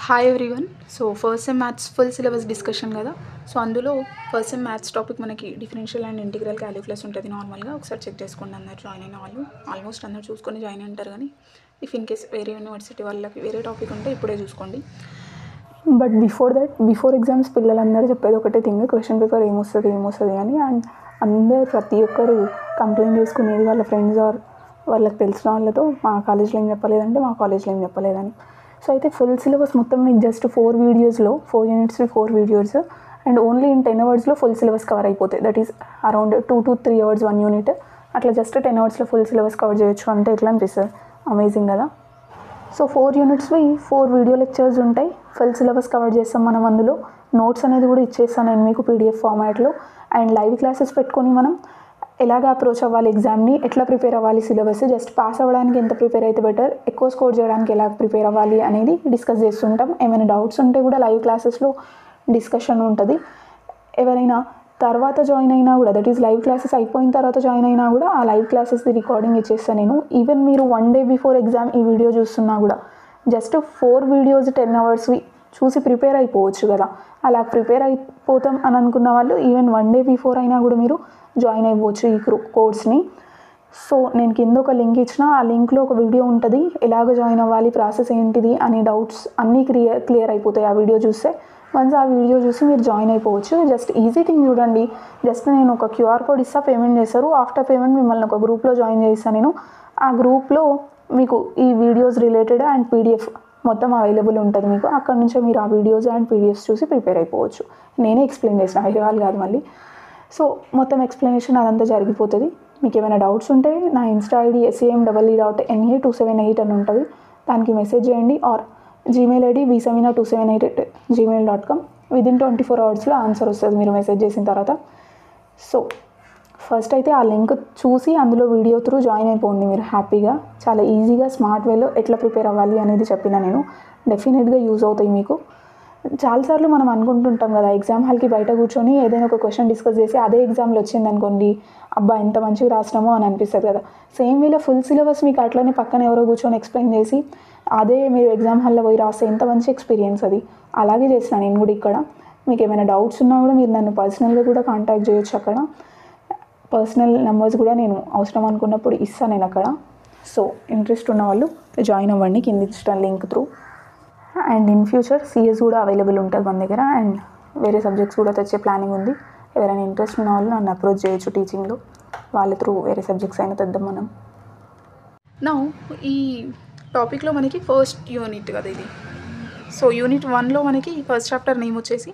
Hi everyone. So first sem maths full syllabus discussion కదా. So అందులో first sem maths topic మనకి differential and integral calculus ఉంటుంది. నార్మల్గా ఒకసారి చెక్ చేసుకోండి. అందరు జాయిన్ అయిన వాళ్ళు ఆల్మోస్ట్ అందరు చూసుకొని జాయిన్ ఉంటారు. కానీ ఇఫ్ ఇన్ కేస్ వేరే యూనివర్సిటీ వాళ్ళకి వేరే టాపిక్ ఉంటే ఇప్పుడే చూసుకోండి. బట్ బిఫోర్ ఎగ్జామ్స్ పిల్లలందరూ చెప్పేది ఒకటే థింగ్, క్వశ్చన్ పేపర్ ఏమొస్తుంది అని. అండ్ అందరు ప్రతి ఒక్కరు కంప్లైంట్ చేసుకునేది వాళ్ళ ఫ్రెండ్స్ ఆర్ వాళ్ళకి తెలిసిన వాళ్ళతో, మా కాలేజ్లో ఏం చెప్పలేదంటే మా కాలేజ్లో ఏం చెప్పలేదని. సో అయితే ఫుల్ సిలబస్ మొత్తం మీకు జస్ట్ 4 వీడియోస్లో 4 యూనిట్స్వి 4 వీడియోస్ అండ్ ఓన్లీ ఇన్ 10 అవర్స్లో ఫుల్ సిలబస్ కవర్ అయిపోతాయి. That is around 2 to 3 hours 1 unit. అట్లా జస్ట్ 10 అవర్స్లో ఫుల్ సిలబస్ కవర్ చేయొచ్చు అంటే ఎట్లా అనిపిస్తుంది? అమేజింగ్ కదా. సో 4 యూనిట్స్వి 4 వీడియో లెక్చర్స్ ఉంటాయి. ఫుల్ సిలబస్ కవర్ చేస్తాం మనం. అందులో నోట్స్ అనేది కూడా ఇచ్చేస్తాను నేను మీకు PDF ఫార్మాట్లో. అండ్ లైవ్ క్లాసెస్ పెట్టుకొని మనం ఎలాగ అప్రోచ్ అవ్వాలి, ఎగ్జామ్ని ఎట్లా ప్రిపేర్ అవ్వాలి, సిలబస్ జస్ట్ పాస్ అవ్వడానికి ఎంత ప్రిపేర్ అయితే బెటర్, ఎక్కువ స్కోర్ చేయడానికి ఎలా ప్రిపేర్ అవ్వాలి అనేది డిస్కస్ చేస్తుంటాం. ఏమైనా డౌట్స్ ఉంటే కూడా లైవ్ క్లాసెస్లో డిస్కషన్ ఉంటుంది. ఎవరైనా తర్వాత జాయిన్ అయినా కూడా, దట్ ఈస్ లైవ్ క్లాసెస్ అయిపోయిన తర్వాత జాయిన్ అయినా కూడా ఆ లైవ్ క్లాసెస్ది రికార్డింగ్ ఇచ్చేస్తాను నేను. ఈవెన్ మీరు 1 day బిఫోర్ ఎగ్జామ్ ఈ వీడియో చూస్తున్నా కూడా జస్ట్ 4 వీడియోస్ 10 అవర్స్వి చూసి ప్రిపేర్ అయిపోవచ్చు కదా. అలా ప్రిపేర్ అయిపోతాం అని అనుకున్న వాళ్ళు ఈవెన్ 1 day బిఫోర్ అయినా కూడా మీరు జాయిన్ అయిపోవచ్చు ఈ కోర్స్ని. సో నేను కింద ఒక లింక్ ఇచ్చిన, ఆ లింక్లో ఒక వీడియో ఉంటుంది, ఎలాగ జాయిన్ అవ్వాలి, ప్రాసెస్ ఏంటిది అనే డౌట్స్ అన్నీ క్లియర్ అయిపోతాయి ఆ వీడియో చూస్తే. వన్స్ ఆ వీడియో చూసి మీరు జాయిన్ అయిపోవచ్చు. జస్ట్ ఈజీ థింగ్ చూడండి. జస్ట్ నేను ఒక QR కోడ్ ఇస్తా, పేమెంట్ చేస్తారు. ఆఫ్టర్ పేమెంట్ మిమ్మల్ని ఒక గ్రూప్లో జాయిన్ చేస్తాను నేను. ఆ గ్రూప్లో మీకు ఈ వీడియోస్ రిలేటెడ్ అండ్ PDF మొత్తం అవైలబుల్ ఉంటుంది మీకు. అక్కడ నుంచే మీరు ఆ వీడియోస్ అండ్ PDFs చూసి ప్రిపేర్ అయిపోవచ్చు. నేనే ఎక్స్ప్లెయిన్ చేసిన, వేరే వాళ్ళు కాదు మళ్ళీ. సో మొత్తం ఎక్స్ప్లెనేషన్ అదంతా జరిగిపోతుంది. మీకు ఏమైనా డౌట్స్ ఉంటే నా ఇన్స్టా ID SEMEE.NA278 అని ఉంటుంది, దానికి మెసేజ్ చేయండి. Are Gmail ID vsamina278@gmail.com. Within 24 అవర్స్లో ఆన్సర్ వస్తుంది మీరు మెసేజ్ చేసిన తర్వాత. సో ఫస్ట్ అయితే ఆ లింక్ చూసి అందులో వీడియో త్రూ జాయిన్ అయిపోండి మీరు హ్యాపీగా. చాలా ఈజీగా స్మార్ట్ వేలో ఎట్లా ప్రిపేర్ అవ్వాలి అనేది చెప్పిన నేను. డెఫినెట్గా యూజ్ అవుతాయి మీకు. చాలాసార్లు మనం అనుకుంటుంటాం కదా, ఎగ్జామ్ హాల్కి బయట కూర్చొని ఏదైనా ఒక క్వశ్చన్ డిస్కస్ చేసి అదే ఎగ్జామ్లో వచ్చింది అనుకోండి, అబ్బా ఎంత మంచిగా రాసినామో అని అనిపిస్తుంది కదా. సేమ్ వేలో ఫుల్ సిలబస్ మీకు అట్లనే పక్కన ఎవరో కూర్చొని ఎక్స్ప్లెయిన్ చేసి అదే మీరు ఎగ్జామ్ హాల్లో పోయి రాస్తే ఎంత మంచి ఎక్స్పీరియన్స్ అది. అలాగే చేస్తాను నేను కూడా ఇక్కడ. మీకు ఏమైనా డౌట్స్ ఉన్నా కూడా మీరు నన్ను పర్సనల్గా కూడా కాంటాక్ట్ చేయొచ్చు. అక్కడ పర్సనల్ నెంబర్స్ కూడా నేను అవసరం అనుకున్నప్పుడు ఇస్తాను నేను అక్కడ. సో ఇంట్రెస్ట్ ఉన్న వాళ్ళు జాయిన్ అవ్వండి కింద ఇచ్చిన link through. And in future CS కూడా అవైలబుల్ ఉంటుంది మన దగ్గర. అండ్ వేరే సబ్జెక్ట్స్ కూడా తెచ్చే ప్లానింగ్ ఉంది. ఎవరైనా ఇంట్రెస్ట్ ఉన్న వాళ్ళు నన్ను అప్రోచ్ చేయొచ్చు టీచింగ్లో. వాళ్ళ త్రూ వేరే సబ్జెక్ట్స్ అయినా తెద్దాం మనం. నా ఈ టాపిక్లో మనకి ఫస్ట్ యూనిట్ కదా ఇది. సో యూనిట్ 1లో మనకి ఫస్ట్ చాప్టర్ నేమ్ వచ్చేసి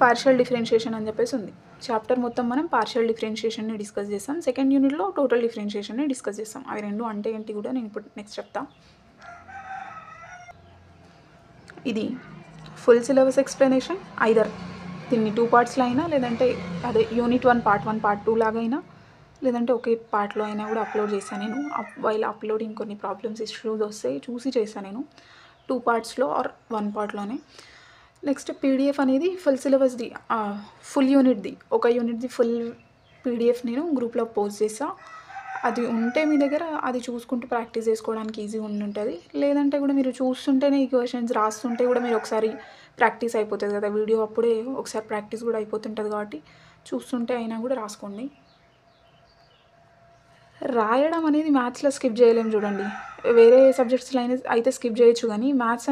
పార్షియల్ డిఫరెన్షియేషన్ అని చెప్పేసి ఉంది. చాప్టర్ మొత్తం మనం పార్షియల్ డిఫరెన్షియేషన్ని డిస్కస్ చేస్తాం. సెకండ్ యూనిట్లో టోటల్ డిఫరెన్షియేషన్ని డిస్కస్ చేస్తాం. అవి రెండు అంటే ఏంటి కూడా నేను ఇప్పుడు నెక్స్ట్ చెప్తా. ఇది ఫుల్ సిలబస్ ఎక్స్ప్లెనేషన్. ఐదర్ దీన్ని 2 పార్ట్స్లో అయినా, లేదంటే అదే యూనిట్ 1 part 1 part 2 లాగా అయినా, లేదంటే ఒకే పార్ట్లో అయినా కూడా అప్లోడ్ చేశాను నేను. వైల్ అప్లోడింగ్ కొన్ని ప్రాబ్లమ్స్ ఇష్యూస్ వస్తే చూసి చేశాను నేను. 2 partsలో ఆర్ 1 partలోనే. నెక్స్ట్ PDF అనేది ఫుల్ సిలబస్ది, ఫుల్ యూనిట్ది, ఒక యూనిట్ది ఫుల్ PDF నేను గ్రూప్లో పోస్ట్ చేసా. అది ఉంటే మీ దగ్గర అది చూసుకుంటూ ప్రాక్టీస్ చేసుకోవడానికి ఈజీ ఉంటుంది. లేదంటే కూడా మీరు చూస్తుంటేనే ఈ క్వశ్చన్స్ రాస్తుంటే కూడా మీరు ఒకసారి ప్రాక్టీస్ అయిపోతుంది కదా. వీడియో అప్పుడే ఒకసారి ప్రాక్టీస్ కూడా అయిపోతుంటుంది కాబట్టి చూస్తుంటే అయినా కూడా రాసుకోండి. రాయడం అనేది మ్యాథ్స్లో స్కిప్ చేయలేము చూడండి. వేరే సబ్జెక్ట్స్లో అయితే స్కిప్ చేయొచ్చు, కానీ maths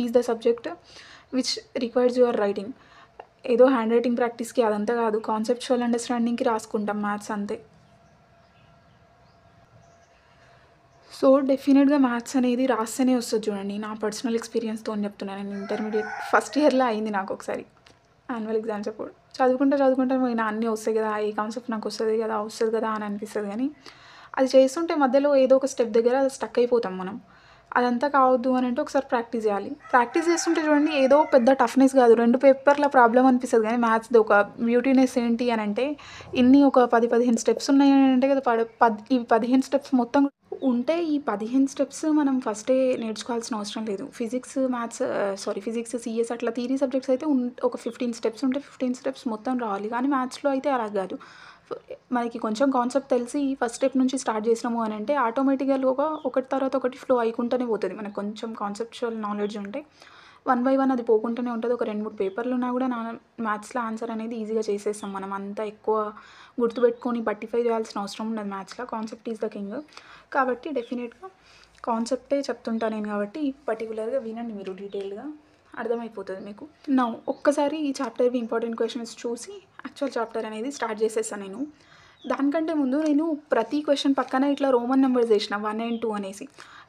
is the subject which requires your writing. ఏదో హ్యాండ్ రైటింగ్ ప్రాక్టీస్కి అదంతా కాదు, కాన్సెప్చువల్ అండర్స్టాండింగ్కి రాసుకుంటాం మ్యాథ్స్ అంతే. సో డెఫినెట్గా మ్యాథ్స్ అనేది రాస్తేనే వస్తుంది చూడండి. నా పర్సనల్ ఎక్స్పీరియన్స్తో చెప్తున్నాను. నేను ఇంటర్మీడియట్ ఫస్ట్ ఇయర్లో అయింది నాకు ఒకసారి యాన్యువల్ ఎగ్జామ్స్ అప్పుడు. చదువుకుంటే నా అన్నీ వస్తాయి కదా, ఏ కాన్సెప్ట్ నాకు వస్తుంది కదా అని అనిపిస్తుంది. కానీ అది చేస్తుంటే మధ్యలో ఏదో ఒక స్టెప్ దగ్గర స్టక్ అయిపోతాం మనం. అదంతా కావద్దు అని అంటే ఒకసారి ప్రాక్టీస్ చేయాలి. ప్రాక్టీస్ చేస్తుంటే చూడండి ఏదో పెద్ద టఫ్నెస్ కాదు, 2 పేపర్ల ప్రాబ్లం అనిపిస్తుంది. కానీ మ్యాథ్స్ది ఒక బ్యూటీనెస్ ఏంటి అని అంటే, ఇన్ని ఒక 10-15 స్టెప్స్ ఉన్నాయి అని అంటే కదా, ఈ 15 స్టెప్స్ మొత్తం ఉంటే ఈ 15 స్టెప్స్ మనం ఫస్టే నేర్చుకోవాల్సిన అవసరం లేదు. ఫిజిక్స్ CS అట్లా థియరీ సబ్జెక్ట్స్ అయితే ఒక 15 స్టెప్స్ ఉంటే 15 స్టెప్స్ మొత్తం రావాలి. కానీ మ్యాథ్స్లో అయితే అలా కాదు. మనకి కొంచెం కాన్సెప్ట్ తెలిసి ఫస్ట్ స్టెప్ నుంచి స్టార్ట్ చేసినాము అని అంటే ఆటోమేటిక్గా ఒకటి తర్వాత ఒకటి ఫ్లో అయికుంటూనే పోతుంది. మనకు కొంచెం కాన్సెప్చువల్ నాలెడ్జ్ ఉంటే వన్ బై వన్ అది పోకుంటూనే ఉంటుంది. ఒక 2-3 పేపర్లు ఉన్నా కూడా మ్యాథ్స్లో ఆన్సర్ అనేది ఈజీగా చేసేస్తాం. మనం అంతా ఎక్కువ గుర్తుపెట్టుకొని బట్టిఫై చేయాల్సిన అవసరం ఉండదు మ్యాథ్స్లో. Concept is the king. కాబట్టి డెఫినెట్గా కాన్సెప్టే చెప్తుంటా నేను, కాబట్టి పర్టికులర్గా వినండి మీరు, డీటెయిల్గా అర్థమైపోతుంది మీకు. ఒక్కసారి ఈ చాప్టర్వి ఇంపార్టెంట్ క్వశ్చన్స్ చూసి యాక్చువల్ చాప్టర్ అనేది స్టార్ట్ చేసేస్తాను నేను. దానికంటే ముందు నేను ప్రతి క్వశ్చన్ పక్కన ఇట్లా రోమన్ నెంబర్స్ వేసిన 1 and 2 అనేసి.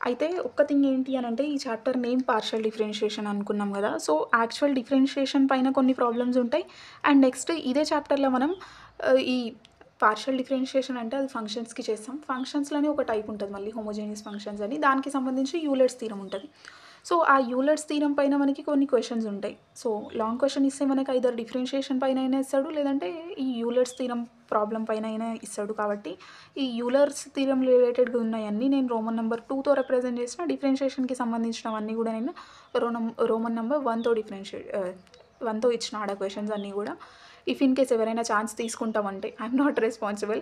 అయితే ఒక్క థింగ్ ఏంటి అని అంటే, ఈ చాప్టర్ నేమ్ పార్షియల్ డిఫరెన్షియేషన్ అనుకున్నాం కదా. సో యాక్చువల్ డిఫరెన్షియేషన్ పైన కొన్ని ప్రాబ్లమ్స్ ఉంటాయి. అండ్ నెక్స్ట్ ఇదే చాప్టర్లో మనం ఈ పార్షియల్ డిఫరెన్షియేషన్ అంటే అది ఫంక్షన్స్కి చేస్తాం. ఫంక్షన్స్లోనే ఒక టైప్ ఉంటుంది మళ్ళీ, హోమోజీనియస్ ఫంక్షన్స్ అని. దానికి సంబంధించి యూలర్స్ థీరం ఉంటుంది. సో ఆ యూలర్స్ థీరం పైన మనకి కొన్ని క్వశ్చన్స్ ఉంటాయి. సో లాంగ్ క్వశ్చన్ ఇస్తే మనకి ఐదర్ డిఫరెన్షియేషన్ పైన అయినా ఇస్తాడు, లేదంటే ఈ యూలర్స్ థీరం ప్రాబ్లం పైన అయినా ఇస్తాడు. కాబట్టి ఈ యూలర్స్ థీరం రిలేటెడ్గా ఉన్నాయన్నీ నేను రోమన్ నెంబర్ 2తో రిప్రజెంట్ చేసిన. డిఫరెన్షియేషన్కి సంబంధించినవన్నీ కూడా నేను రోమన్ నెంబర్ 1తో 1తో ఇచ్చిన ఆడ క్వశ్చన్స్ అన్నీ కూడా. ఇఫ్ ఇన్ కేస్ ఎవరైనా ఛాన్స్ తీసుకుంటామంటే ఐఎమ్ నాట్ రెస్పాన్సిబుల్.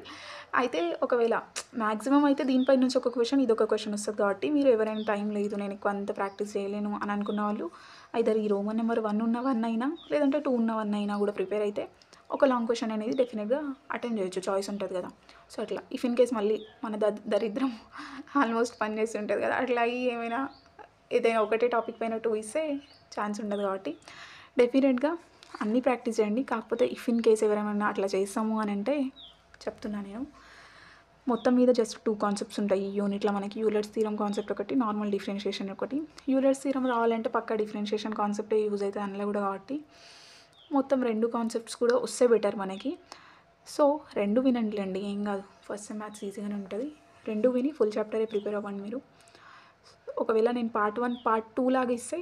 అయితే ఒకవేళ మ్యాక్సిమం అయితే దీనిపై నుంచి ఒక క్వశ్చన్, ఇదొక క్వశ్చన్ వస్తుంది. కాబట్టి మీరు ఎవరైనా టైం లేదు, నేను ఎక్కువ అంత ప్రాక్టీస్ చేయలేను అని అనుకున్న వాళ్ళు ఐదర్ ఈ రోమన్ నెంబర్ 1 ఉన్న 1 అయినా, లేదంటే 2 ఉన్న 1 అయినా కూడా ప్రిపేర్ అయితే ఒక లాంగ్ క్వశ్చన్ అనేది డెఫినెట్గా అటెండ్ చేయొచ్చు. చాయిస్ ఉంటుంది కదా. సో అట్లా ఇఫ్ ఇన్ కేస్ మళ్ళీ మన దరిద్రం ఆల్మోస్ట్ పని చేసి ఉంటుంది కదా, అట్లా అయ్యి ఏమైనా ఏదైనా ఒకటే టాపిక్ పైన 2 ఇస్తే ఛాన్స్ ఉండదు. కాబట్టి డెఫినెట్గా అన్నీ ప్రాక్టీస్ చేయండి. కాకపోతే ఇఫ్ ఇన్ కేస్ ఎవరైనా అట్లా చేస్తాము అని అంటే చెప్తున్నా నేను, మొత్తం మీద జస్ట్ 2 కాన్సెప్ట్స్ ఉంటాయి ఈ యూనిట్లో మనకి. యూలర్స్ థీరం కాన్సెప్ట్ ఒకటి, నార్మల్ డిఫరెన్షియేషన్ ఒకటి. యూలర్స్ థీరం రావాలంటే పక్కా డిఫరెన్షియేషన్ కాన్సెప్టే యూజ్ అవుతుంది అందులో కూడా. కాబట్టి మొత్తం 2 కాన్సెప్ట్స్ కూడా వస్తే బెటర్ మనకి. సో 2 వినండిలేండి, ఏం కాదు. ఫస్ట్ సెమ్ మ్యాథ్స్ ఈజీగానే ఉంటుంది. 2 విని ఫుల్ చాప్టరే ప్రిపేర్ అవ్వండి మీరు. ఒకవేళ నేను పార్ట్ 1 పార్ట్ 2 లాగా ఇస్తే,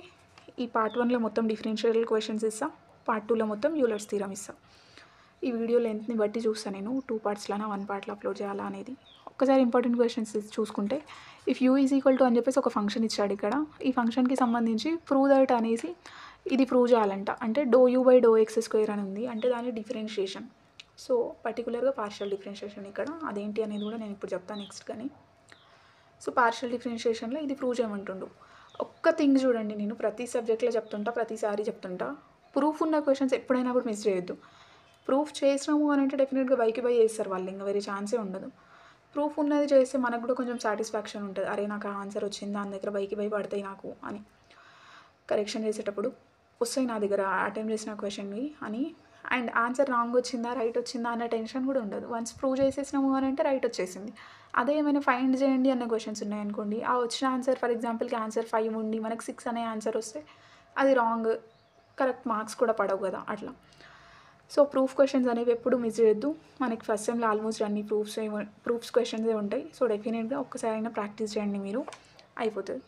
ఈ పార్ట్ 1లో మొత్తం డిఫరెన్షియల్ క్వశ్చన్స్ ఇస్తా, పార్ట్ 2లో మొత్తం యూలర్స్ థీరం ఇస్తా. ఈ వీడియో లెంత్ని బట్టి చూస్తాను నేను 2 పార్ట్స్లోనా 1 పార్ట్లో అప్లోడ్ చేయాలా అనేది. ఒక్కసారి ఇంపార్టెంట్ క్వశ్చన్స్ చూసుకుంటే, if you is equal to అని చెప్పేసి ఒక ఫంక్షన్ ఇచ్చాడు ఇక్కడ. ఈ ఫంక్షన్కి సంబంధించి ప్రూవ్ దట్ అనేసి ఇది ప్రూవ్ చేయాలంట. అంటే ∂u/∂x² అని ఉంది, అంటే దాని డిఫరెన్షియేషన్. సో పర్టికులర్గా పార్షియల్ డిఫరెన్షియేషన్ ఇక్కడ, అదేంటి అనేది కూడా నేను ఇప్పుడు చెప్తాను నెక్స్ట్. కానీ సో పార్షియల్ డిఫరెన్షియేషన్లో ఇది ప్రూవ్ చేయమంటుండు. ఒక్క థింగ్ చూడండి, నేను ప్రతి సబ్జెక్ట్లో చెప్తుంటా, ప్రతిసారి చెప్తుంటా, ప్రూఫ్ ఉన్న క్వశ్చన్స్ ఎప్పుడైనా కూడా మిస్ చేయొద్దు. ప్రూఫ్ చేసినాము అని అంటే డెఫినెట్గా బైకి చేస్తారు వాళ్ళు, ఇంకా వేరే ఛాన్సే ఉండదు. ప్రూఫ్ ఉన్నది చేస్తే మనకు కూడా కొంచెం సాటిస్ఫాక్షన్ ఉంటుంది. అరే నాకు ఆ ఆన్సర్ వచ్చింది, దాని దగ్గర బైకి పడతాయి నాకు అని. కరెక్షన్ చేసేటప్పుడు వస్తాయి నా దగ్గర అటెంప్ట్ చేసిన క్వశ్చన్వి అని. అండ్ ఆన్సర్ రాంగ్ వచ్చిందా రైట్ వచ్చిందా అన్న టెన్షన్ కూడా ఉండదు. వన్స్ ప్రూవ్ చేసేసినాము అని అంటే రైట్ వచ్చేసింది. అదే ఏమైనా ఫైండ్ చేయండి అన్న క్వశ్చన్స్ ఉన్నాయనుకోండి, ఆ వచ్చిన ఆన్సర్ ఫర్ ఎగ్జాంపుల్కి ఆన్సర్ 5 ఉండి మనకు 6 అనే ఆన్సర్ వస్తే అది రాంగ్, కరెక్ట్ మార్క్స్ కూడా పడవు కదా అట్లా. సో ప్రూఫ్ క్వశ్చన్స్ అనేవి ఎప్పుడు మిస్ చేయొద్దు. మనకి ఫస్ట్ సెమ్లో ఆల్మోస్ట్ అన్ని ప్రూఫ్స్ క్వశ్చన్సే ఉంటాయి. సో డెఫినెట్గా ఒక్కసారి అయినా ప్రాక్టీస్ చేయండి మీరు, అయిపోతుంది.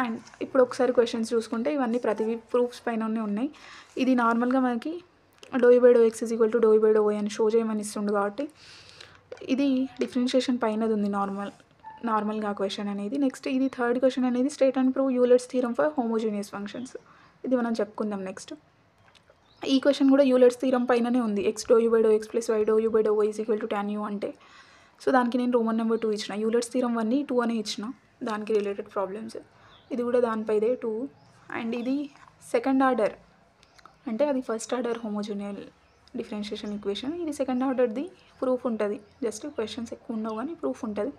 అండ్ ఇప్పుడు ఒకసారి క్వశ్చన్స్ చూసుకుంటే ఇవన్నీ ప్రతివి ప్రూఫ్స్ పైననే ఉన్నాయి. ఇది నార్మల్గా మనకి ∂u/∂x = ∂u/∂y అని షో చేయమని ఇస్తుండు. కాబట్టి ఇది డిఫరెన్షియేషన్ పైనది ఉంది నార్మల్గా క్వశ్చన్ అనేది. నెక్స్ట్ ఇది థర్డ్ క్వశ్చన్ అనేది state and prove Euler's theorem for homogeneous functions. ఇది మనం చెప్పుకుందాం నెక్స్ట్. ఈ క్వశ్చన్ కూడా యూలర్స్ థీరం పైననే ఉంది. x ∂u/∂x + y ∂u/∂y = tan u అంటే. సో దానికి నేను రోమన్ నెంబర్ 2 ఇచ్చిన. యూలర్స్ థీరం 1 2 అనే ఇచ్చిన, దానికి రిలేటెడ్ ప్రాబ్లమ్స్. ఇది కూడా దానిపైదే 2. అండ్ ఇది సెకండ్ ఆర్డర్, అంటే అది ఫస్ట్ ఆర్డర్ హోమోజీనియల్ డిఫరెన్షియేషన్ ఈక్వేషన్. ఇది సెకండ్ ఆర్డర్ది ప్రూఫ్ ఉంటుంది. జస్ట్ క్వశ్చన్స్ ఎక్కువ ఉండవు కానీ ప్రూఫ్ ఉంటుంది.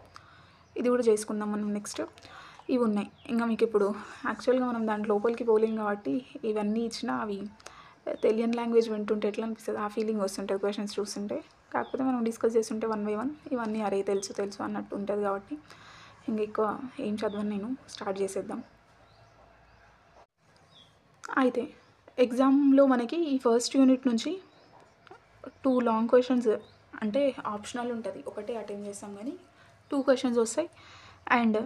ఇది కూడా చేసుకుందాం మనం నెక్స్ట్. ఇవి ఉన్నాయి. ఇంకా మీకు ఇప్పుడు యాక్చువల్గా మనం దాంట్లో లోపలికి పోలేం కాబట్టి ఇవన్నీ ఇచ్చినా అవి తెలియని లాంగ్వేజ్ వింటుంటే ఎట్లా అనిపిస్తుంది, ఆ ఫీలింగ్ వస్తుంటుంది క్వశ్చన్స్ చూస్తుంటే. కాకపోతే మనం డిస్కస్ చేస్తుంటే 1 by 1 ఇవన్నీ అరే తెలుసు అన్నట్టు ఉంటుంది. కాబట్టి ఇంక ఎక్కువ ఏం చదవను నేను, స్టార్ట్ చేసేద్దాం. అయితే ఎగ్జామ్లో మనకి ఈ ఫస్ట్ యూనిట్ నుంచి 2 లాంగ్ క్వశ్చన్స్ అంటే ఆప్షనల్ ఉంటుంది, ఒకటే అటెంప్ట్ చేస్తాం కానీ 2 క్వశ్చన్స్ వస్తాయి. అండ్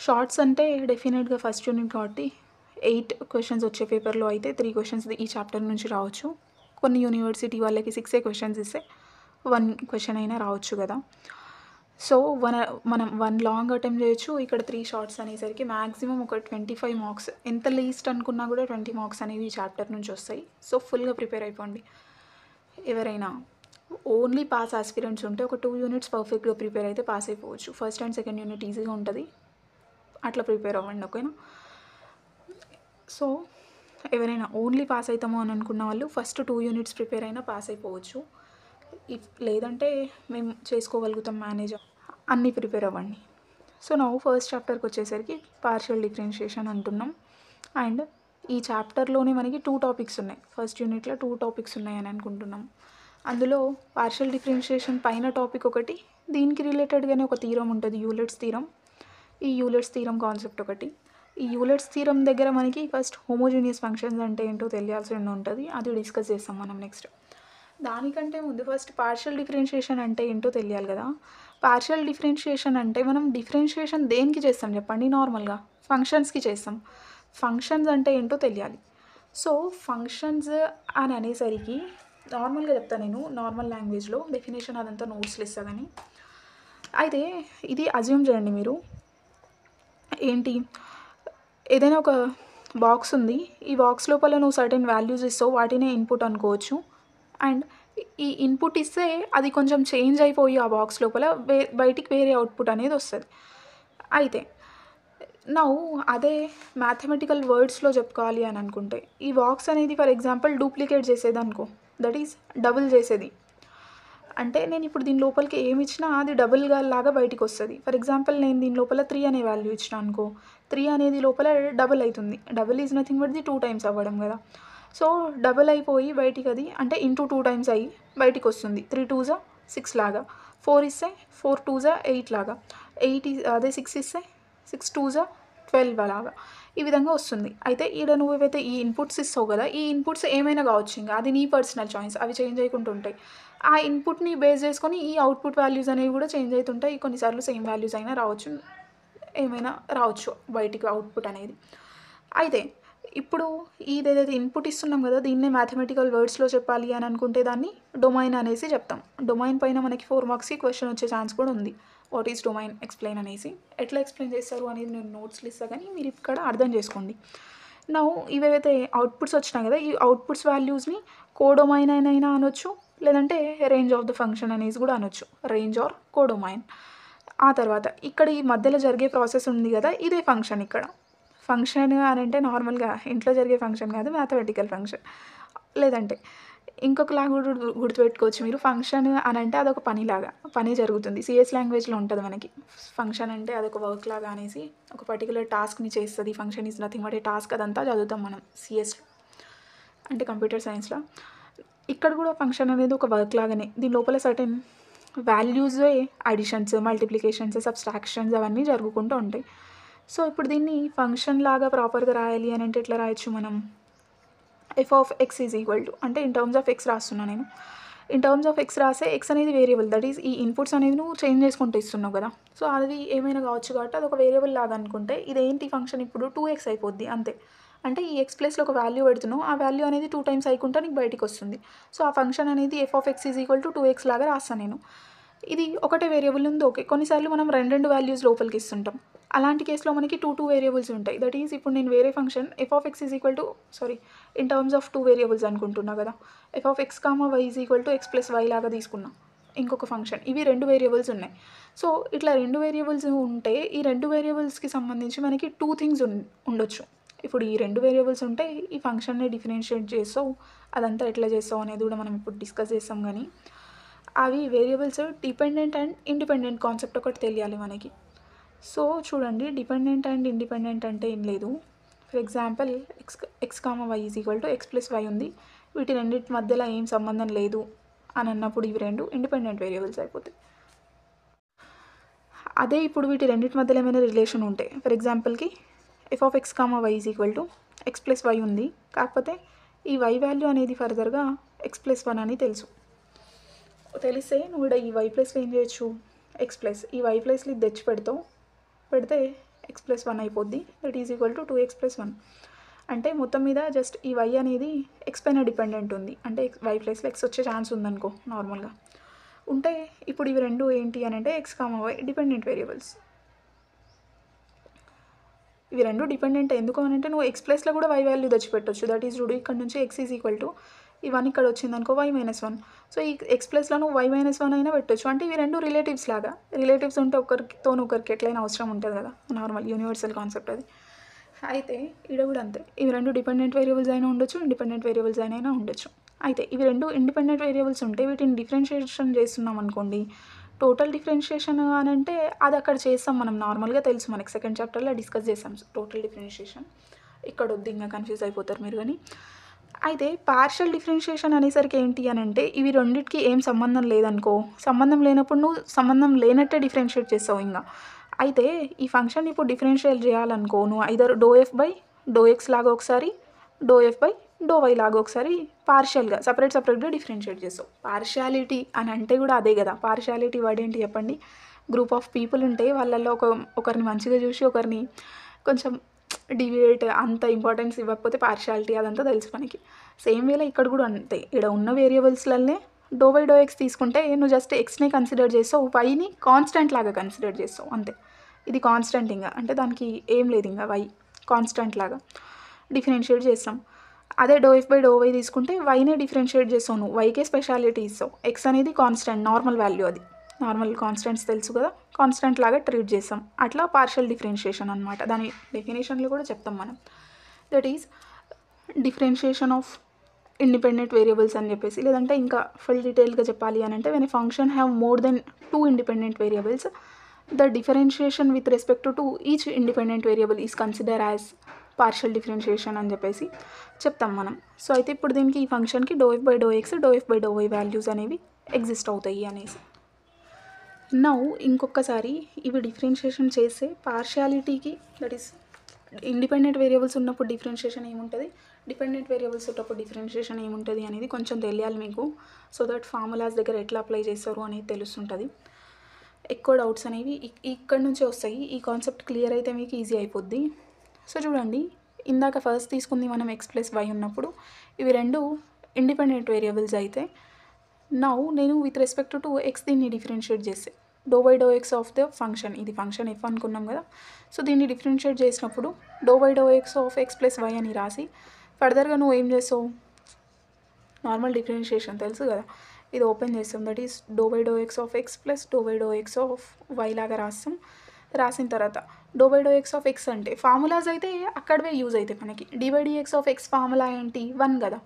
షార్ట్స్ అంటే డెఫినెట్గా ఫస్ట్ యూనిట్ కాబట్టి 8 క్వశ్చన్స్ వచ్చే పేపర్లో అయితే 3 క్వశ్చన్స్ ఈ చాప్టర్ నుంచి రావచ్చు. కొన్ని యూనివర్సిటీ వాళ్ళకి 6 క్వశ్చన్స్ ఇస్తే 1 క్వశ్చన్ అయినా రావచ్చు కదా. సో మనం 1 లాంగ్ అటెంప్ట్ చేయొచ్చు. ఇక్కడ 3 షార్ట్స్ అనేసరికి మ్యాక్సిమం ఒక 25 మార్క్స్, ఎంత లీస్ట్ అనుకున్నా కూడా 20 మార్క్స్ అనేవి ఈ చాప్టర్ నుంచి వస్తాయి. సో ఫుల్గా ప్రిపేర్ అయిపోండి. ఎవరైనా ఓన్లీ పాస్ ఆస్పిరెంట్స్ ఉంటే ఒక 2 యూనిట్స్ పర్ఫెక్ట్గా ప్రిపేర్ అయితే పాస్ అయిపోవచ్చు. ఫస్ట్ అండ్ సెకండ్ యూనిట్ ఈజీగా ఉంటుంది, అట్లా ప్రిపేర్ అవ్వండి, ఓకేనా. సో ఎవరైనా ఓన్లీ పాస్ అవుతాము అని అనుకున్న వాళ్ళు ఫస్ట్ 2 యూనిట్స్ ప్రిపేర్ అయినా పాస్ అయిపోవచ్చు. ఇఫ్ లేదంటే మేము చేసుకోగలుగుతాం మేనేజ్, అన్నీ ప్రిపేర్ అవ్వండి. సో నా ఫస్ట్ చాప్టర్కి వచ్చేసరికి పార్షియల్ డిఫరెన్షియేషన్ అంటున్నాం. అండ్ ఈ చాప్టర్లోనే మనకి 2 టాపిక్స్ ఉన్నాయి. ఫస్ట్ యూనిట్లో 2 టాపిక్స్ ఉన్నాయని అనుకుంటున్నాం. అందులో పార్షియల్ డిఫరెన్షియేషన్ పైన టాపిక్ ఒకటి, దీనికి రిలేటెడ్గానే ఒక థీరం ఉంటుంది, యూలర్స్ థీరం. ఈ యూలర్స్ థీరం కాన్సెప్ట్ ఒకటి. ఈ యూలర్స్ థీరం దగ్గర మనకి ఫస్ట్ హోమోజీనియస్ ఫంక్షన్స్ అంటే ఏంటో తెలియాల్సి ఉంటుంది, అది డిస్కస్ చేస్తాం మనం నెక్స్ట్. దానికంటే ముందు ఫస్ట్ పార్షియల్ డిఫరెన్షియేషన్ అంటే ఏంటో తెలియాలి కదా. పార్షియల్ డిఫరెన్షియేషన్ అంటే మనం డిఫరెన్షియేషన్ దేనికి చేస్తాం చెప్పండి? నార్మల్గా ఫంక్షన్స్కి చేస్తాం. ఫంక్షన్స్ అంటే ఏంటో తెలియాలి. సో ఫంక్షన్స్ అని అనేసరికి నార్మల్గా చెప్తాను నేను, నార్మల్ లాంగ్వేజ్లో డెఫినేషన్ అదంతా నోట్స్లో ఇస్తా. కానీ అయితే ఇది అజ్యూమ్ చేయండి మీరు, ఏంటి, ఏదైనా ఒక బాక్స్ ఉంది, ఈ బాక్స్ లోపల నువ్వు సర్టెన్ వాల్యూస్ ఇస్తావు, వాటినే ఇన్పుట్ అనుకోవచ్చు. అండ్ ఈ ఇన్పుట్ ఇస్తే అది కొంచెం చేంజ్ అయిపోయి ఆ బాక్స్ లోపల బయటికి వేరే అవుట్పుట్ అనేది వస్తుంది. అయితే నా అదే మ్యాథమెటికల్ వర్డ్స్లో చెప్పుకోవాలి అని అనుకుంటే, ఈ బాక్స్ అనేది ఫర్ ఎగ్జాంపుల్ డూప్లికేట్ చేసేది అనుకో, దట్ ఈస్ డబుల్ చేసేది. అంటే నేను ఇప్పుడు దీని లోపలికి ఏమి ఇచ్చినా అది డబుల్గా లాగా బయటికి వస్తుంది. ఫర్ ఎగ్జాంపుల్ నేను దీని లోపల 3 అనే వాల్యూ ఇచ్చిన అనుకో, 3 అనేది లోపల డబుల్ అవుతుంది. Double is nothing but the 2 times అవ్వడం కదా. సో డబుల్ అయిపోయి బయటికి అది అంటే ఇంటూ 2 టైమ్స్ అయ్యి బయటికి వస్తుంది. 3 2 జా 6 లాగా, 4 ఇస్తే 4 2 జా 8 లాగా, 8 అదే 6 ఇస్తే 6 2 జా 12 లాగా, ఈ విధంగా వస్తుంది. అయితే ఈడ నువ్వు ఏవైతే ఈ ఇన్పుట్స్ ఇస్తావు కదా, ఈ ఇన్పుట్స్ ఏమైనా కావచ్చు, ఇంకా అది నీ పర్సనల్ చాయిస్, అవి చేంజ్ అయ్యకుండా ఉంటాయి. ఆ ఇన్పుట్ని బేస్ చేసుకొని ఈ అవుట్పుట్ వాల్యూస్ అనేవి కూడా చేంజ్ అవుతుంటాయి. కొన్నిసార్లు సేమ్ వాల్యూస్ అయినా రావచ్చు, ఏమైనా రావచ్చు బయటికి అవుట్పుట్ అనేది. అయితే ఇప్పుడు ఇది ఏదైతే ఇన్పుట్ ఇస్తున్నాం కదా, దీన్నే మ్యాథమెటికల్ వర్డ్స్లో చెప్పాలి అని అనుకుంటే దాన్ని డొమైన్ అనేసి చెప్తాం. డొమైన్ పైన మనకి 4 మార్క్స్కి క్వశ్చన్ వచ్చే ఛాన్స్ కూడా ఉంది. వాట్ ఈస్ డొమైన్, ఎక్స్ప్లెయిన్ అనేసి. ఎట్లా ఎక్స్ప్లెయిన్ చేస్తారు అనేది నేను నోట్స్లు ఇస్తాను, కానీ మీరు ఇక్కడ అర్థం చేసుకోండి. నా ఇవేవైతే అవుట్పుట్స్ వచ్చినాయి కదా, ఈ అవుట్పుట్స్ వాల్యూస్ని కోడొమైన్ అయినా అనొచ్చు, లేదంటే రేంజ్ ఆఫ్ ద ఫంక్షన్ అనేసి కూడా అనొచ్చు, రేంజ్ ఆర్ కోడొమైన్. ఆ తర్వాత ఇక్కడ ఈ మధ్యలో జరిగే ప్రాసెస్ ఉంది కదా, ఇదే ఫంక్షన్. ఇక్కడ ఫంక్షన్ అని అంటే నార్మల్గా ఇంట్లో జరిగే ఫంక్షన్ కాదు, మ్యాథమెటికల్ ఫంక్షన్. లేదంటే ఇంకొకలాగా కూడా గుర్తుపెట్టుకోవచ్చు మీరు, ఫంక్షన్ అని అంటే అదొక పనిలాగా, పని జరుగుతుంది. సిఎస్ లాంగ్వేజ్లో ఉంటుంది మనకి ఫంక్షన్ అంటే అదొక వర్క్ లాగా అనేసి, ఒక పర్టికులర్ టాస్క్ని చేస్తుంది. Function is nothing but A task, అదంతా చదువుతాం మనం సిఎస్లో, అంటే కంప్యూటర్ సైన్స్లో. ఇక్కడ కూడా ఫంక్షన్ అనేది ఒక వర్క్ లాగానే, దీని లోపల సర్టెన్ వాల్యూసే అడిషన్స్, మల్టిప్లికేషన్స్, సబ్స్ట్రాక్షన్స్ అవన్నీ జరుగుకుంటూ ఉంటాయి. సో ఇప్పుడు దీన్ని ఫంక్షన్ లాగా ప్రాపర్గా రాయాలి అని అంటే ఎట్లా రాయొచ్చు మనం? F of x is equal to, అంటే ఇన్ టర్మ్స్ ఆఫ్ ఎక్స్ రాస్తున్నా నేను. ఇన్ టర్మ్స్ ఆఫ్ ఎక్స్ రాసే ఎక్స్ అనేది వేరియబుల్, దట్ ఈస్ ఈ ఇన్పుట్స్ అనేవి నువ్వు చేంజ్ చేసుకుంటూ ఇస్తున్నావు కదా. సో అది ఏమైనా కావచ్చు కాబట్టి అది ఒక వేరియబుల్ లాగా అనుకుంటే, ఇదేంటి ఫంక్షన్ ఇప్పుడు 2x అయిపోద్ది అంతే. అంటే ఈ ఎక్స్ ప్లేస్లో ఒక వాల్యూ పెడుతున్నావు, ఆ వాల్యూ అనేది 2 టైమ్స్ అయికుంటా నీకు బయటికి వస్తుంది. సో ఆ ఫంక్షన్ అనేది F of x is equal to 2x లాగా రాస్తాను నేను. ఇది ఒకటే వేరియబుల్ ఉంది, ఓకే. కొన్నిసార్లు మనం రెండు వాల్యూస్ లోపలికి ఇస్తుంటాం, అలాంటి కేసులో మనకి 2 వేరియబుల్స్ ఉంటాయి. దట్ ఈజ్ ఇప్పుడు నేను వేరే function f of x is equal to, sorry, in terms of 2 variables అనుకుంటున్నా కదా, f of x comma y is equal to x plus y లాగా తీసుకున్నా ఇంకొక ఫంక్షన్. ఇవి 2 వేరియబుల్స్ ఉన్నాయి. సో ఇట్లా 2 వేరియబుల్స్ ఉంటే ఈ 2 వేరియబుల్స్కి సంబంధించి మనకి 2 థింగ్స్ ఉండొచ్చు. ఇప్పుడు ఈ 2 వేరియబుల్స్ ఉంటే ఈ ఫంక్షన్ని డిఫరెన్షియేట్ చేస్తావు, అదంతా ఎట్లా చేస్తావు అనేది కూడా మనం ఇప్పుడు డిస్కస్ చేస్తాం. కానీ అవి variables dependent and independent concept ఒకటి తెలియాలి మనకి. సో చూడండి, డిపెండెంట్ అండ్ ఇండిపెండెంట్ అంటే ఏం లేదు. For example x comma y is equal to x plus y ఉంది, వీటి రెండింటి మధ్యలో ఏం సంబంధం లేదు అని అన్నప్పుడు ఇవి 2 ఇండిపెండెంట్ వేరియబుల్స్ అయిపోతాయి. అదే ఇప్పుడు వీటి రెండింటి మధ్యలో ఏమైనా రిలేషన్ ఉంటే, ఫర్ ఎగ్జాంపుల్కి f of x comma y is equal to x plus y ఉంది, కాకపోతే ఈ వై వాల్యూ అనేది ఫర్దర్గా ఎక్స్ ప్లస్ 1 అని తెలిస్తే నువ్వు ఇక్కడ ఈ వై ప్లస్లో ఏం చేయొచ్చు, ఎక్స్ ప్లస్, ఈ వై ప్లస్లో ఇది తెచ్చి పెడితే ఎక్స్ ప్లస్ 1 అయిపోద్ది, that is equal to 2x plus 1. అంటే మొత్తం మీద జస్ట్ ఈ వై అనేది ఎక్స్ పైన డిపెండెంట్ ఉంది, అంటే వై ప్లస్లో ఎక్స్ వచ్చే ఛాన్స్ ఉందనుకో నార్మల్గా ఉంటే. ఇప్పుడు ఇవి 2 ఏంటి అని అంటే x comma y dependent variables. ఇవి 2 డిపెండెంట్ ఎందుకు అని అంటే నువ్వు ఎక్స్ ప్లస్లో కూడా వై వాల్యూ తెచ్చిపెట్టవచ్చు. దట్ ఈజ్ చూడు, ఇక్కడ నుంచి ఎక్స్ ఈజ్ ఈక్వల్ టు ఈ 1 ఇక్కడ వచ్చిందనుకో y-1. సో ఈ ఎక్స్ ప్లస్లో నువ్వు y-1 అయినా పెట్టొచ్చు. అంటే ఇవి రెండు రిలేటివ్స్ లాగా. రిలేటివ్స్ ఉంటే ఒకరికి ఎట్లయినా అవసరం ఉంటుంది కదా, నార్మల్ యూనివర్సల్ కాన్సెప్ట్ అది. అయితే ఈడ కూడా అంతే, ఇవి రెండు డిపెండెంట్ వేరియబుల్స్ అయినా ఉండొచ్చు, ఇండిపెండెంట్ వేరియబుల్స్ అయినా ఉండొచ్చు. అయితే ఇవి రెండు ఇండిపెండెంట్ వేరియబుల్స్ ఉంటే వీటిని డిఫరెన్షియేషన్ చేస్తున్నాం అనుకోండి, టోటల్ డిఫరెన్షియేషన్ అని అంటే అది అక్కడ చేస్తాం మనం, నార్మల్గా తెలుసు మనకి, సెకండ్ చాప్టర్లో డిస్కస్ చేస్తాం టోటల్ డిఫరెన్షియేషన్. ఇక్కడ వద్దు, ఇంకా కన్ఫ్యూజ్ అయిపోతారు మీరు కానీ. అయితే పార్షియల్ డిఫరెన్షియేషన్ అనేసరికి ఏంటి అని అంటే ఇవి రెండింటికి ఏం సంబంధం లేదనుకో, సంబంధం లేనప్పుడు నువ్వు సంబంధం లేనట్టే డిఫరెన్షియేట్ చేస్తావు ఇంకా. అయితే ఈ ఫంక్షన్ ఇప్పుడు డిఫరెన్షియేట్ చేయాలనుకో, నువ్వు ఐదర్ ∂f/∂x లాగా ఒకసారి, ∂f/∂y లాగా ఒకసారి పార్షియల్గా సపరేట్గా డిఫరెన్షియేట్ చేస్తావు. పార్షియాలిటీ అని అంటే కూడా అదే కదా. పార్షియాలిటీ వర్డ్ ఏంటి చెప్పండి? గ్రూప్ ఆఫ్ పీపుల్ ఉంటే వాళ్ళల్లో ఒకరిని మంచిగా చూసి ఒకరిని కొంచెం డివియేట్, అంత ఇంపార్టెన్స్ ఇవ్వకపోతే పార్షియాలిటీ, అదంతా తెలుసు మనకి. సేమ్ వేలో ఇక్కడ కూడా అంతే. ఇక్కడ ఉన్న వేరియబుల్స్లనే ∂y/∂x తీసుకుంటే నువ్వు జస్ట్ ఎక్స్ని కన్సిడర్ చేస్తావు, వైని కాన్స్టెంట్ లాగా కన్సిడర్ చేస్తావు అంతే. ఇది కాన్స్టెంట్ ఇంకా, అంటే దానికి ఏం లేదు ఇంకా, వై కాన్స్టెంట్ లాగా డిఫరెన్షియేట్ చేస్తాం. అదే ∂f/∂y తీసుకుంటే వైనే డిఫరెన్షియేట్ చేస్తావు, నువ్వు వైకే స్పెషాలిటీ ఇస్తావు. ఎక్స్ అనేది కాన్స్టెంట్, నార్మల్ వాల్యూ, అది నార్మల్ కాన్స్టెంట్స్ తెలుసు కదా, కాన్స్టెంట్ లాగా ట్రీట్ చేస్తాం. అట్లా పార్షియల్ డిఫరెన్షియేషన్ అనమాట. దాని డెఫినేషన్లో కూడా చెప్తాం మనం. That is differentiation of independent variables అని చెప్పేసి. లేదంటే ఇంకా ఫుల్ డీటెయిల్గా చెప్పాలి అని అంటే when a function have more than 2 independent variables, the differentiation with respect to each independent variable is consider as partial differentiation అని చెప్పేసి చెప్తాం మనం. సో అయితే ఇప్పుడు దీనికి ఈ ఫంక్షన్కి ∂f/∂x, ∂f/∂y వాల్యూస్ అనేవి ఎగ్జిస్ట్ అవుతాయి అనేసి. నౌ ఇంకొకసారి ఇవి డిఫరెన్షియేషన్ చేసే పార్షియాలిటీకి, దట్ ఈస్ ఇండిపెండెంట్ వేరియబుల్స్ ఉన్నప్పుడు డిఫరెన్షియేషన్ ఏముంటుంది, డిపెండెంట్ వేరియబుల్స్ ఉన్నప్పుడు డిఫరెన్షియేషన్ ఏముంటుంది అనేది కొంచెం తెలియాలి మీకు. సో దట్ ఫార్ములాస్ దగ్గర ఎట్లా అప్లై చేస్తారు అనేది తెలుస్తుంటుంది. ఎక్కువ డౌట్స్ అనేవి ఇక్కడ నుంచే వస్తాయి. ఈ కాన్సెప్ట్ క్లియర్ అయితే మీకు ఈజీ అయిపోద్ది. సో చూడండి, ఇందాక ఫస్ట్ తీసుకుంది మనం x+y ఉన్నప్పుడు ఇవి రెండు ఇండిపెండెంట్ వేరియబుల్స్ అయితే, నౌ నేను విత్ రెస్పెక్ట్ టు ఎక్స్ దీన్ని డిఫరెన్షియేట్ చేస్తే ∂y/∂x ఆఫ్ ద ఫంక్షన్, ఇది ఫంక్షన్ ఎఫ్ అనుకున్నాం కదా. సో దీన్ని డిఫరెన్షియేట్ చేసినప్పుడు ∂y/∂x ఆఫ్ x+y అని రాసి ఫర్దర్గా నువ్వు ఏం చేస్తావు, నార్మల్ డిఫరెన్షియేషన్ తెలుసు కదా, ఇది ఓపెన్ చేస్తాం. That is ∂y/∂x of x plus ∂y/∂x of y లాగా రాస్తాం. రాసిన తర్వాత ∂y/∂x ఆఫ్ x అంటే ఫార్ములాస్ అయితే అక్కడవే యూజ్ అవుతాయి మనకి. dy/dx ఆఫ్ x ఫార్ములా ఏంటి, 1 కదా.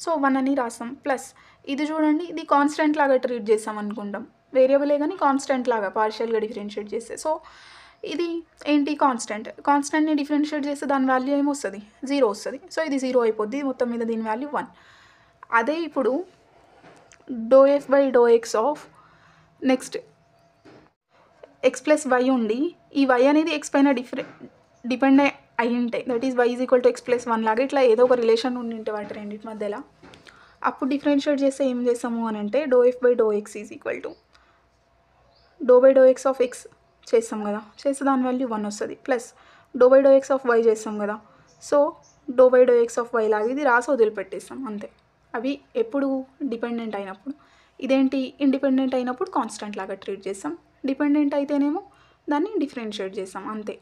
సో 1 అని రాస్తాం. ప్లస్ ఇది చూడండి, ఇది కాన్స్టెంట్ లాగా ట్రీట్ చేస్తాం అనుకుంటాం, వేరియబులే కానీ కాన్స్టెంట్ లాగా పార్షియల్గా డిఫరెన్షియేట్ చేస్తే. సో ఇది ఏంటి, కాన్స్టెంట్ని డిఫరెన్షియేట్ చేస్తే దాని వాల్యూ ఏమొస్తుంది, 0 వస్తుంది. సో ఇది 0 అయిపోద్ది, మొత్తం మీద దీని వాల్యూ 1. అదే ఇప్పుడు ∂f/∂x ఆఫ్ నెక్స్ట్ x+y ఉండి ఈ y అనేది x పైన డిపెండ్ అయి ఉంటాయి. దట్ ఈస్ y = x+1 లాగా ఇట్లా ఏదో ఒక రిలేషన్ ఉండి ఉంటే వాటి రెండింటి మధ్యలో, అప్పుడు డిఫరెన్షియేట్ చేస్తే ఏం చేస్తాము అని అంటే ∂f/∂x = ∂y/∂x ఆఫ్ x చేస్తాం కదా, చేస్తే దాని వాల్యూ 1 వస్తుంది. ప్లస్ ∂y/∂x ఆఫ్ y చేస్తాం కదా, సో ∂y/∂x ఆఫ్ y లాగా ఇది రాసి వదిలిపెట్టేస్తాం అంతే. అవి ఎప్పుడు డిపెండెంట్ అయినప్పుడు, ఇదేంటి ఇండిపెండెంట్ అయినప్పుడు కాన్స్టెంట్ లాగా ట్రీట్ చేస్తాం, డిపెండెంట్ అయితేనేమో దాన్ని డిఫరెన్షియేట్ చేస్తాం అంతే.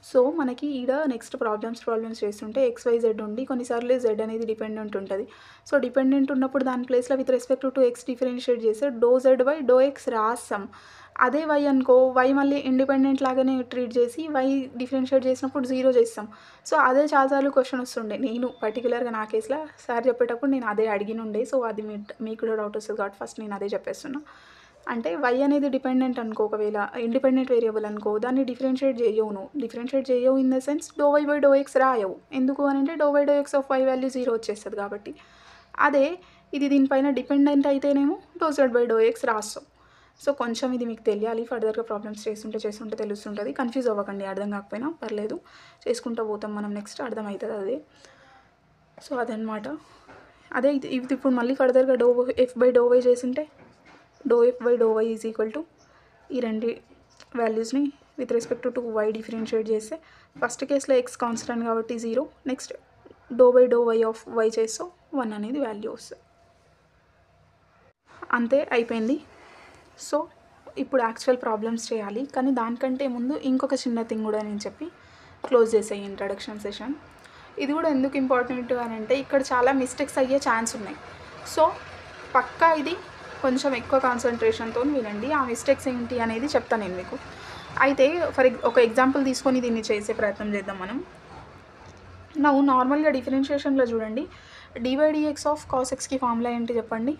సో మనకి ఈడ నెక్స్ట్ ప్రాబ్లమ్స్ చేస్తుంటే XYZ ఉండి కొన్నిసార్లు Z అనేది డిపెండెంట్ ఉంటుంది. సో డిపెండెంట్ ఉన్నప్పుడు దాని ప్లేస్లో with respect to x differentiate చేస్తే ∂z/∂x రాస్తాం. అదే y అనుకో, y మళ్ళీ ఇండిపెండెంట్ లాగానే ట్రీట్ చేసి y డిఫరెన్షియేట్ చేసినప్పుడు 0 చేస్తాం. సో అదే చాలాసార్లు క్వశ్చన్ వస్తుండే, నేను పర్టికులర్గా నా కేసులో సార్ చెప్పేటప్పుడు నేను అదే అడిగినుండే. సో అది మీకు కూడా డౌట్ వస్తుంది కాబట్టి ఫస్ట్ నేను అదే చెప్పేస్తున్నా. అంటే y అనేది డిపెండెంట్ అనుకో, ఒకవేళ ఇండిపెండెంట్ వేరియబుల్ అనుకో, దాన్ని డిఫరెన్షియేట్ చేయవు ఇన్ ద సెన్స్ ∂y/∂x రాయవు. ఎందుకు అని అంటే ∂y/∂x ఆఫ్ y వాల్యూ 0 వచ్చేస్తుంది కాబట్టి. అదే ఇది దీనిపైన డిపెండెంట్ అయితేనేమో ∂z/∂x రాస్తాం. సో కొంచెం ఇది మీకు తెలియాలి, ఫర్దర్గా ప్రాబ్లమ్స్ చేస్తుంటే తెలుస్తుంటుంది. కన్ఫ్యూజ్ అవ్వకండి, అర్థం కాకపోయినా పర్లేదు, చేసుకుంటూ పోతాం మనం, నెక్స్ట్ అర్థమవుతుంది అదే. సో అదనమాట. అదే ఇది ఇప్పుడు మళ్ళీ ఫర్దర్గా ∂f/∂y చేస్తుంటే ∂f/∂y = ఈ రెండు వాల్యూస్ని with respect to y differentiate చేస్తే ఫస్ట్ కేసులో x కాన్స్టెంట్ కాబట్టి 0, నెక్స్ట్ ∂y ఆఫ్ y చేస్తే 1 అనేది వాల్యూ వస్తుంది. అంతే అయిపోయింది. సో ఇప్పుడు యాక్చువల్ ప్రాబ్లమ్స్ చేయాలి, కానీ దానికంటే ముందు ఇంకొక చిన్న థింగ్ కూడా నేను చెప్పి క్లోజ్ చేసే ఇంట్రడక్షన్ సెషన్. ఇది కూడా ఎందుకు ఇంపార్టెంట్ అని అంటే ఇక్కడ చాలా మిస్టేక్స్ అయ్యే ఛాన్స్ ఉన్నాయి. సో పక్కా ఇది కొంచెం ఎక్కువ కాన్సన్ట్రేషన్తో వినండి. ఆ మిస్టేక్స్ ఏంటి అనేది చెప్తాను నేను మీకు. అయితే ఒక ఎగ్జాంపుల్ తీసుకొని దీన్ని చేసే ప్రయత్నం చేద్దాం మనం. నార్మల్గా డిఫరెన్షియేషన్లో చూడండి, dx ఆఫ్ cos xకి ఫార్ములా ఏంటి చెప్పండి?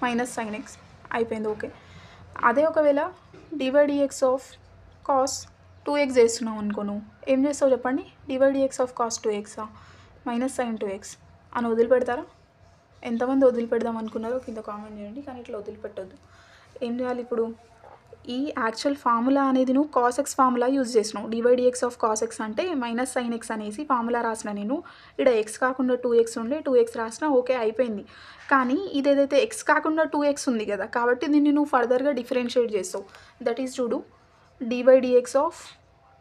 -sin x అయిపోయింది. ఓకే. అదే ఒకవేళ dx ఆఫ్ cos 2x చేస్తున్నావు అనుకో, నువ్వు ఏం చేస్తావు చెప్పండి? dx of cos 2x -sin 2x అని వదిలిపెడతారా? ఎంతమంది వదిలిపెడదాం అనుకున్నారో కింద కామెంట్ చేయండి. కానీ ఇట్లా వదిలిపెట్టొద్దు. ఏం చేయాలి ఇప్పుడు? ఈ యాక్చువల్ ఫార్ములా అనేది నువ్వు cos x ఫార్ములా యూజ్ చేసినావు. dx ఆఫ్ cos x అంటే -sin x అనేసి ఫార్ములా రాసిన నేను. ఇక్కడ x కాకుండా 2x ఉండే 2x రాసిన, ఓకే అయిపోయింది. కానీ ఇదేదైతే x కాకుండా 2x ఉంది కదా, కాబట్టి దీన్ని నువ్వు ఫర్దర్గా డిఫరెన్షియేట్ చేస్తావు. దట్ ఈస్ చూడు, dx ఆఫ్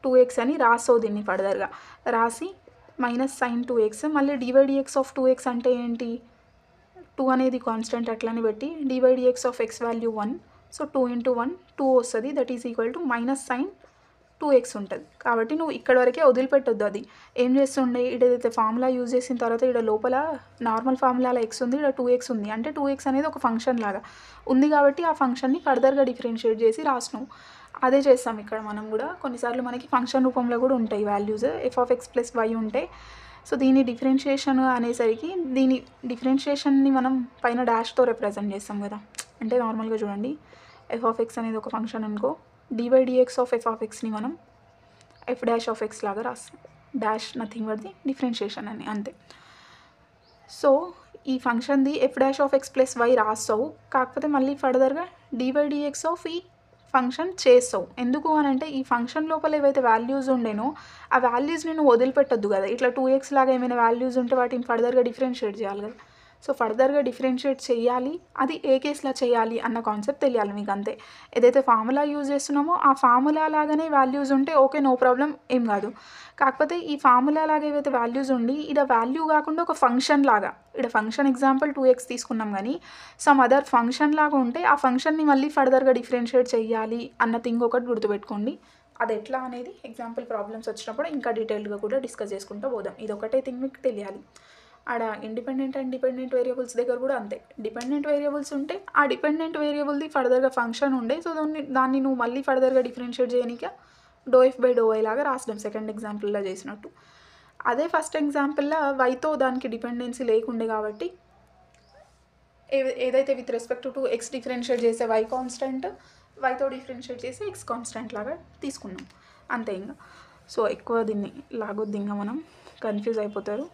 2x అని రాస్తావు. దీన్ని ఫర్దర్గా రాసి -sin 2x, మళ్ళీ dx ఆఫ్ 2x అంటే ఏంటి? 2 అనేది కాన్స్టెంట్ అట్లని పెట్టి dx of x value 1, so 2 × 1 2 వస్తుంది. That is equal to -sin 2x ఉంటుంది. కాబట్టి నువ్వు ఇక్కడ వరకే వదిలిపెట్టొద్దు. అది ఏం చేస్తుండే, ఇదైతే ఫార్ములా యూజ్ చేసిన తర్వాత ఇక్కడ లోపల నార్మల్ ఫార్ములాలో x ఉంది, ఇక్కడ 2x ఉంది. అంటే 2x అనేది ఒక ఫంక్షన్ లాగా ఉంది కాబట్టి ఆ ఫంక్షన్ని ఫర్దర్గా డిఫరెన్షియేట్ చేసి రాసినావు. అదే చేస్తాం ఇక్కడ మనం కూడా. కొన్నిసార్లు మనకి ఫంక్షన్ రూపంలో కూడా ఉంటాయి వాల్యూస్, f(x + y) ఉంటాయి. సో దీని డిఫరెన్షియేషన్ అనేసరికి దీని డిఫరెన్షియేషన్ని మనం పైన డాష్తో రిప్రజెంట్ చేస్తాం కదా. అంటే నార్మల్గా చూడండి, f(x) అనేది ఒక ఫంక్షన్ అనుకో, dx ఆఫ్ f(x)ని మనం f' లాగా రాస్తాం. Dash nothing but the differentiation అని, అంతే. సో ఈ ఫంక్షన్ది f' + y రాస్తావు. కాకపోతే మళ్ళీ ఫర్దర్గా dx ఆఫ్ ఈ ఫంక్షన్ చేస్తావు. ఎందుకు అని అంటే ఈ ఫంక్షన్ లోపల ఏవైతే వాల్యూస్ ఉండేనో ఆ వాల్యూస్ని నువ్వు వదిలిపెట్టద్దు కదా. ఇట్లా 2x లాగా ఏమైనా వాల్యూస్ ఉంటే వాటిని ఫర్దర్గా డిఫరెన్షియేట్ చేయాలి కదా. సో ఫర్దర్గా డిఫరెన్షియేట్ చేయాలి, అది ఏ కేసులో చేయాలి అన్న కాన్సెప్ట్ తెలియాలి మీకు, అంతే. ఏదైతే ఫార్ములా యూజ్ చేస్తున్నామో ఆ ఫార్ములా లాగానే వాల్యూస్ ఉంటే ఓకే, నో ప్రాబ్లం, ఏం కాదు. కాకపోతే ఈ ఫార్ములా లాగా ఏవైతే వాల్యూస్ ఉండి ఇక్కడ వాల్యూ కాకుండా ఒక ఫంక్షన్ లాగా, ఇక్కడ ఫంక్షన్ ఎగ్జాంపుల్ 2x తీసుకున్నాం, కానీ సమ్ అదర్ ఫంక్షన్ లాగా ఉంటే ఆ ఫంక్షన్ని మళ్ళీ ఫర్దర్గా డిఫరెన్షియేట్ చేయాలి అన్న థింగ్ ఒకటి గుర్తుపెట్టుకోండి. అది ఎట్లా అనేది ఎగ్జాంపుల్ ప్రాబ్లమ్స్ వచ్చినప్పుడు ఇంకా డీటెయిల్గా కూడా డిస్కస్ చేసుకుంటూ పోదాం. ఇది ఒకటే థింగ్ మీకు తెలియాలి. ఆడ ఇండిపెండెంట్ అండ్ డిపెండెంట్ వేరియబుల్స్ దగ్గర కూడా అంతే. డిపెండెంట్ వేరియబుల్స్ ఉంటే ఆ డిపెండెంట్ వేరియబుల్ది ఫర్దర్గా ఫంక్షన్ ఉండే, సో దాన్ని నువ్వు మళ్ళీ ఫర్దర్గా డిఫరెన్షియేట్ చేయడానికి ∂f/∂y లాగా రాసినాం సెకండ్ ఎగ్జాంపుల్లో చేసినట్టు. అదే ఫస్ట్ ఎగ్జాంపుల్లో వైతో దానికి డిపెండెన్సీ లేకుండే కాబట్టి ఏదైతే with respect to X differentiate చేసే y కాన్స్టెంట్, వైతో డిఫరెన్షియేట్ చేసి x కాన్స్టెంట్ లాగా తీసుకున్నాం, అంతే ఇంకా. సో ఎక్కువ దీన్ని లాగొద్దు, ఇంకా మనం కన్ఫ్యూజ్ అయిపోతారు.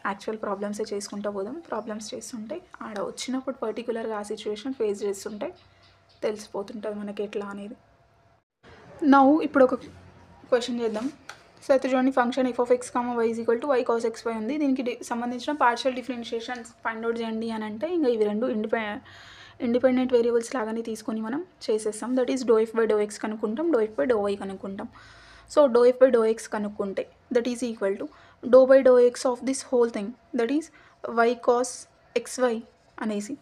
యాక్చువల్ ప్రాబ్లమ్సే చేసుకుంటూ పోదాం. ప్రాబ్లమ్స్ చేస్తుంటే ఆడ వచ్చినప్పుడు పర్టికులర్గా ఆ సిచ్యువేషన్ ఫేస్ చేస్తుంటే తెలిసిపోతుంటుంది మనకి ఎట్లా అనేది. ఇప్పుడు ఒక క్వశ్చన్ చేద్దాం. సో అయితే చూడండి, function f(x, y) = y cos xy ఉంది. దీనికి సంబంధించిన పార్షియల్ డిఫరెన్షియేషన్స్ ఫైండ్ అవుట్ చేయండి అని అంటే ఇంకా ఇవి రెండు ఇండిపెండెంట్ వేరియబుల్స్ లాగానే తీసుకొని మనం చేసేస్తాం. దట్ ఈస్ ∂f/∂x కనుక్కుంటాం, ∂f/∂y కనుక్కుంటాం. సో ∂f/∂x కనుక్కుంటే that is equal to ∂by∂x of this whole thing, that is y cos xy అనేసి.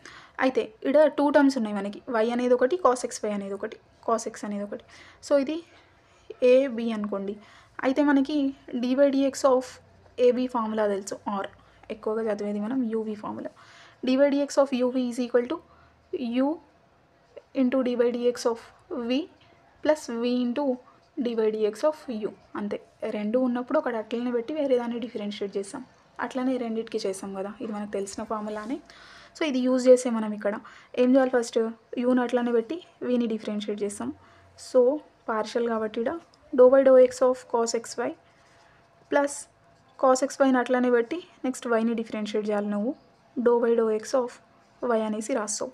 అయితే ఇక్కడ 2 టర్మ్స్ ఉన్నాయి మనకి, y అనేది ఒకటి, cos xy అనేది ఒకటి, cos x అనేది ఒకటి. సో ఇది AB అనుకోండి. అయితే మనకి dx ఆఫ్ AB ఫార్ములా తెలుసు, ఆర్ ఎక్కువగా చదివేది మనం UV formula. dx of UV is equal to U into dx of V plus V into dx of U, అంతే. రెండు ఉన్నప్పుడు ఒకటి అట్లనే పెట్టి వేరే దాన్ని డిఫరెన్షియేట్ చేస్తాం. అట్లనే రెండింటికి చేస్తాం కదా, ఇది మనకు తెలిసిన ఫార్ములానే. సో ఇది యూజ్ చేసే మనం ఇక్కడ ఏం చేయాలి, ఫస్ట్ యూని అట్లనే పెట్టి వీని డిఫరెన్షియేట్ చేస్తాం. సో పార్షియల్ కాబట్టి ఇక్కడ ∂by∂x of cos xy plus cos xyని అట్లనే పెట్టి నెక్స్ట్ వైని డిఫరెన్షియేట్ చేయాలి నువ్వు, ∂by∂x ఆఫ్ y అనేసి రాస్తావు.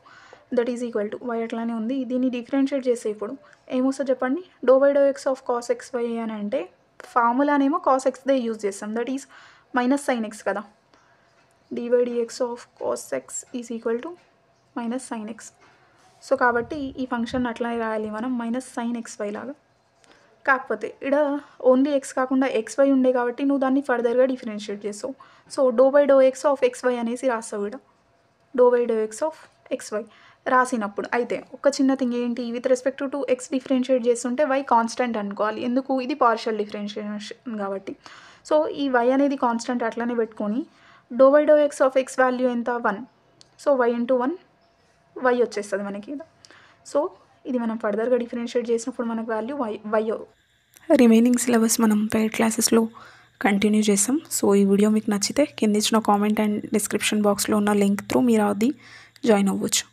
That is equal to y అట్లానే ఉంది, దీన్ని డిఫరెన్షియేట్ చేస్తే ఇప్పుడు ఏమొస్తుంది చెప్పండి, ∂by∂x ఆఫ్ cos xy అని అంటే ఫార్ములానేమో cos xదే యూజ్ చేస్తాం, దట్ ఈజ్ -sin x కదా. dx of cos x is equal to -sin x. So కాబట్టి ఈ ఫంక్షన్ అట్లా రాయాలి మనం -sin xy లాగా. కాకపోతే ఇక్కడ ఓన్లీ x కాకుండా xy ఉండే కాబట్టి నువ్వు దాన్ని ఫర్దర్గా డిఫరెన్షియేట్ చేస్తావు. సో ∂by∂x ఆఫ్ xy అనేసి రాస్తావు ఇక్కడ, ∂by∂x ఆఫ్ xy రాసినప్పుడు. అయితే ఒక చిన్న థింగ్ ఏంటి, with respect to x differentiate చేస్తుంటే y కాన్స్టెంట్ అనుకోవాలి, ఎందుకు, ఇది పార్షియల్ డిఫరెన్షియేషన్ కాబట్టి. సో ఈ y అనేది కాన్స్టెంట్ అట్లనే పెట్టుకొని ∂by∂x ఆఫ్ x వాల్యూ ఎంత, 1. సో వై ఇంటూ 1 వై వచ్చేస్తుంది మనకి. సో ఇది మనం ఫర్దర్గా డిఫరెన్షియేట్ చేసినప్పుడు మనకు వాల్యూ వై. రిమైనింగ్ సిలబస్ మనం పెయిడ్ క్లాసెస్లో కంటిన్యూ చేస్తాం. సో ఈ వీడియో మీకు నచ్చితే కింద ఇచ్చిన కామెంట్ అండ్ డిస్క్రిప్షన్ బాక్స్లో ఉన్న లింక్ త్రూ మీరు అది జాయిన్ అవ్వచ్చు.